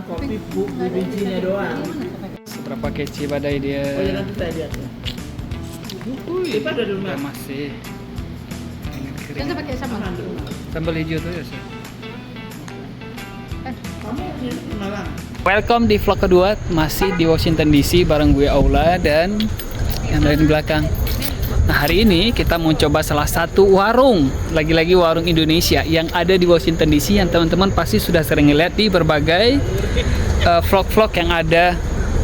Kopi bijinya doang. Seberapa kece badai dia. Oh ya nanti saya lihat ya. Kita ada di rumah. Masih ini kering. Kita pakai sambal. Sambal hijau tuh ya sih. Kamu di Malang. Welcome di vlog kedua, masih di Washington DC bareng gue Aula dan yang lain di belakang. Nah, hari ini kita mau coba salah satu warung, lagi-lagi warung Indonesia yang ada di Washington DC yang teman-teman pasti sudah sering lihat di berbagai vlog-vlog yang ada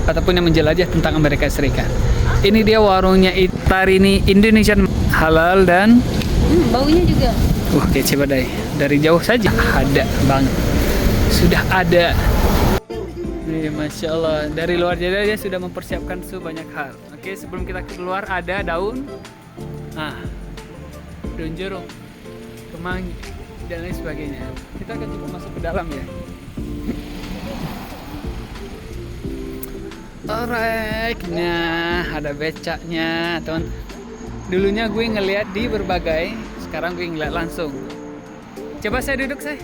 ataupun yang menjelajah tentang Amerika Serikat. Ini dia warungnya Itarini Indonesian Halal dan Baunya juga. wah kece badai. Dari jauh saja ada banget. Sudah ada. Nih, Masya Allah. Dari luar jadi dia sudah mempersiapkan sebanyak hal. Oke, sebelum kita keluar ada daun. Nah, daun jeruk, kemangi, dan lain sebagainya. Kita akan coba masuk ke dalam ya. Alright, nah ada becaknya, teman. Dulunya gue ngeliat di berbagai, sekarang gue ngeliat langsung. Coba saya duduk saya.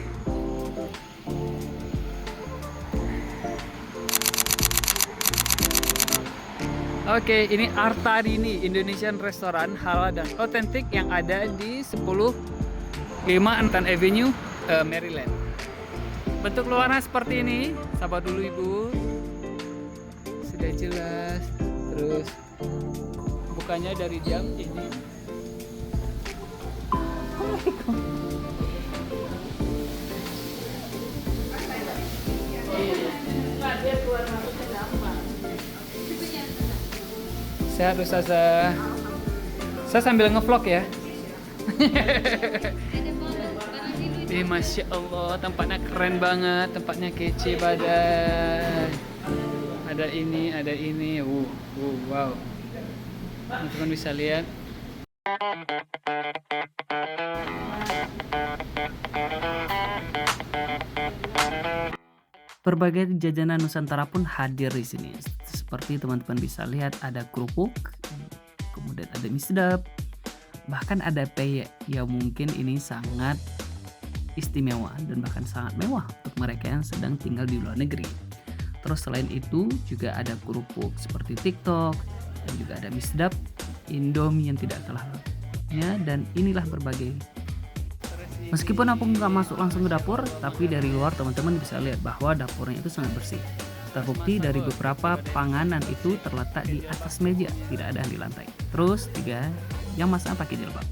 Oke, ini Artarini Indonesian Restoran halal dan otentik yang ada di 10.5 Antan Avenue, Maryland. Bentuk luarnya seperti ini. Sabar dulu Ibu. Sudah jelas. Terus bukannya dari jam ini. Saya harus saya sambil ngevlog ya. Ih, Masya Allah, tempatnya keren banget, tempatnya kece badai. Ada ini, wow. Teman-teman bisa lihat. Berbagai jajanan Nusantara pun hadir di sini. Seperti teman-teman bisa lihat ada kerupuk, kemudian ada mie sedap, bahkan ada peyek yang mungkin ini sangat istimewa dan bahkan sangat mewah untuk mereka yang sedang tinggal di luar negeri. Terus selain itu juga ada kerupuk seperti TikTok dan juga ada mie sedap, Indomie yang tidak kalah lainnya, dan inilah berbagai. Meskipun aku nggak masuk langsung ke dapur, tapi dari luar teman-teman bisa lihat bahwa dapurnya itu sangat bersih. Terbukti dari beberapa panganan itu terletak di atas meja, tidak ada di lantai. Terus tiga yang masak pakai jilbab.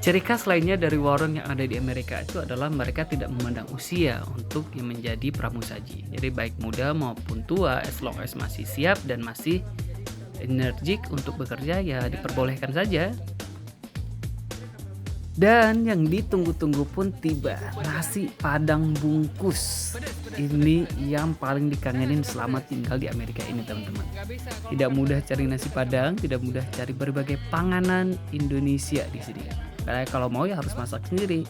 Ciri khas lainnya dari warung yang ada di Amerika itu adalah mereka tidak memandang usia untuk yang menjadi pramusaji. Jadi baik muda maupun tua, as long as masih siap dan masih energik untuk bekerja, ya diperbolehkan saja. Dan yang ditunggu-tunggu pun tiba, nasi padang bungkus. Ini yang paling dikangenin selama tinggal di Amerika ini teman-teman. Tidak mudah cari nasi padang, tidak mudah cari berbagai panganan Indonesia di sini. Karena kalau mau ya harus masak sendiri.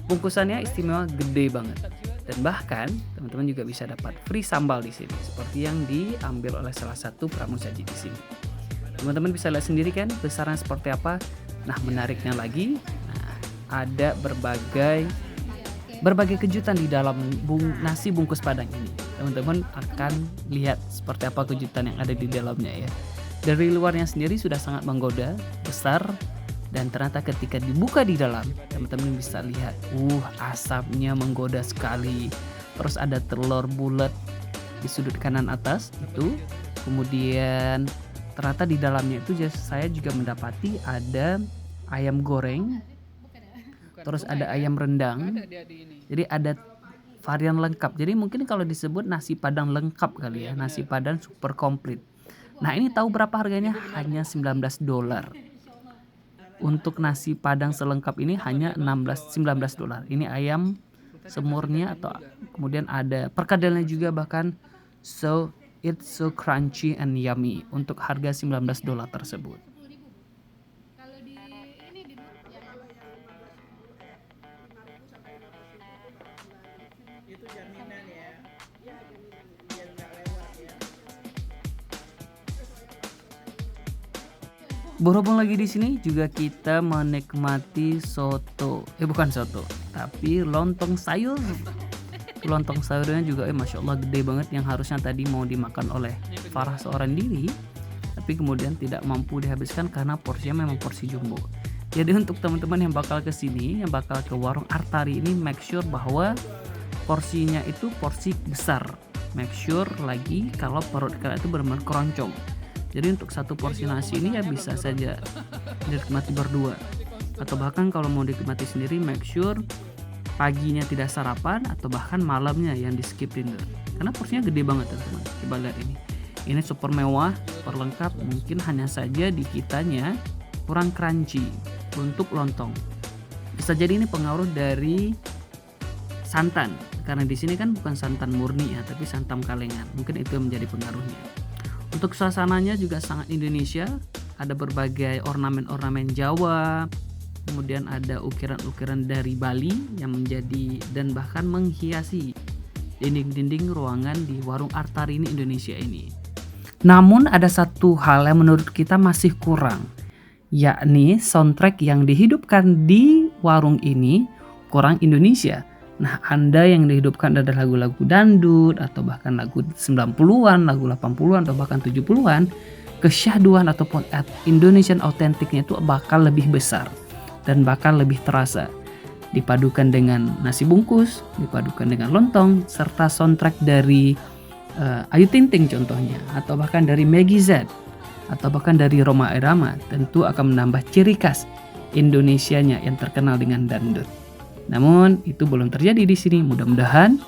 Bungkusannya istimewa, gede banget. Dan bahkan teman-teman juga bisa dapat free sambal di sini, seperti yang diambil oleh salah satu pramusaji di sini. Teman-teman bisa lihat sendiri kan besarnya seperti apa. Nah, menariknya lagi, ada berbagai kejutan di dalam nasi bungkus padang ini. Teman-teman akan lihat seperti apa kejutan yang ada di dalamnya ya. Dari luarnya sendiri sudah sangat menggoda, besar. Dan ternyata ketika dibuka di dalam, teman-teman bisa lihat, asapnya menggoda sekali. Terus ada telur bulat di sudut kanan atas itu. Kemudian ternyata di dalamnya itu saya juga mendapati ada ayam goreng. Terus ada ayam rendang. Jadi ada varian lengkap. Jadi mungkin kalau disebut nasi padang lengkap kali ya, nasi padang super komplit. Nah, ini tahu berapa harganya? Hanya $19. Untuk nasi padang selengkap ini hanya $19. Ini ayam semurnya atau kemudian ada perkedelnya juga, bahkan it's so crunchy and yummy untuk harga $19 tersebut. kalau di ini di yang Itu jaminan ya. Biar nggak lewat ya. Berhubung lagi di sini juga kita menikmati soto. Bukan soto, tapi lontong sayur. Lontong sayurnya juga Masya Allah gede banget, yang harusnya tadi mau dimakan oleh Farah seorang diri, tapi kemudian tidak mampu dihabiskan karena porsinya memang porsi jumbo. Jadi untuk teman-teman yang bakal ke sini, yang bakal ke warung Artari ini, make sure bahwa porsinya itu porsi besar. Make sure lagi kalau perut kalian itu benar-benar keroncong. Jadi untuk satu porsi nasi ini ya bisa saja dinikmati berdua, atau bahkan kalau mau dinikmati sendiri, make sure paginya tidak sarapan atau bahkan malamnya yang di skip dinner, karena porsinya gede banget teman-teman. Coba lihat ini super mewah, super lengkap. Mungkin hanya saja di kitanya kurang crunchy untuk lontong. Bisa jadi ini pengaruh dari santan, karena di sini kan bukan santan murni ya, tapi santan kalengan. Mungkin itu yang menjadi pengaruhnya. Untuk suasananya juga sangat Indonesia, ada berbagai ornamen-ornamen Jawa, kemudian ada ukiran-ukiran dari Bali yang menjadi dan bahkan menghiasi dinding-dinding ruangan di warung Artari ini Indonesia ini. Namun ada satu hal yang menurut kita masih kurang, yakni soundtrack yang dihidupkan di warung ini kurang Indonesia. Nah, Anda yang dihidupkan adalah lagu-lagu dangdut atau bahkan lagu 90-an, lagu 80-an atau bahkan 70-an, kesyahduan ataupun Indonesian authenticnya itu bakal lebih besar dan bakal lebih terasa. Dipadukan dengan nasi bungkus, dipadukan dengan lontong, serta soundtrack dari Ayu Ting Ting contohnya, atau bahkan dari Maggie Z, atau bahkan dari Rhoma Irama, tentu akan menambah ciri khas Indonesianya yang terkenal dengan dangdut. Namun itu belum terjadi di sini. Mudah-mudahan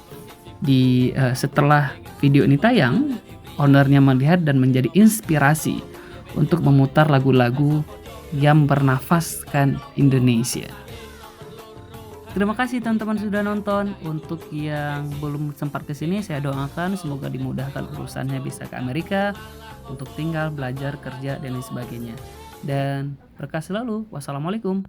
setelah video ini tayang, ownernya melihat dan menjadi inspirasi untuk memutar lagu-lagu yang bernafaskan Indonesia. Terima kasih teman-teman sudah nonton. Untuk yang belum sempat kesini, saya doakan semoga dimudahkan urusannya bisa ke Amerika untuk tinggal, belajar, kerja, dan lain sebagainya. Dan berkah selalu. Wassalamualaikum.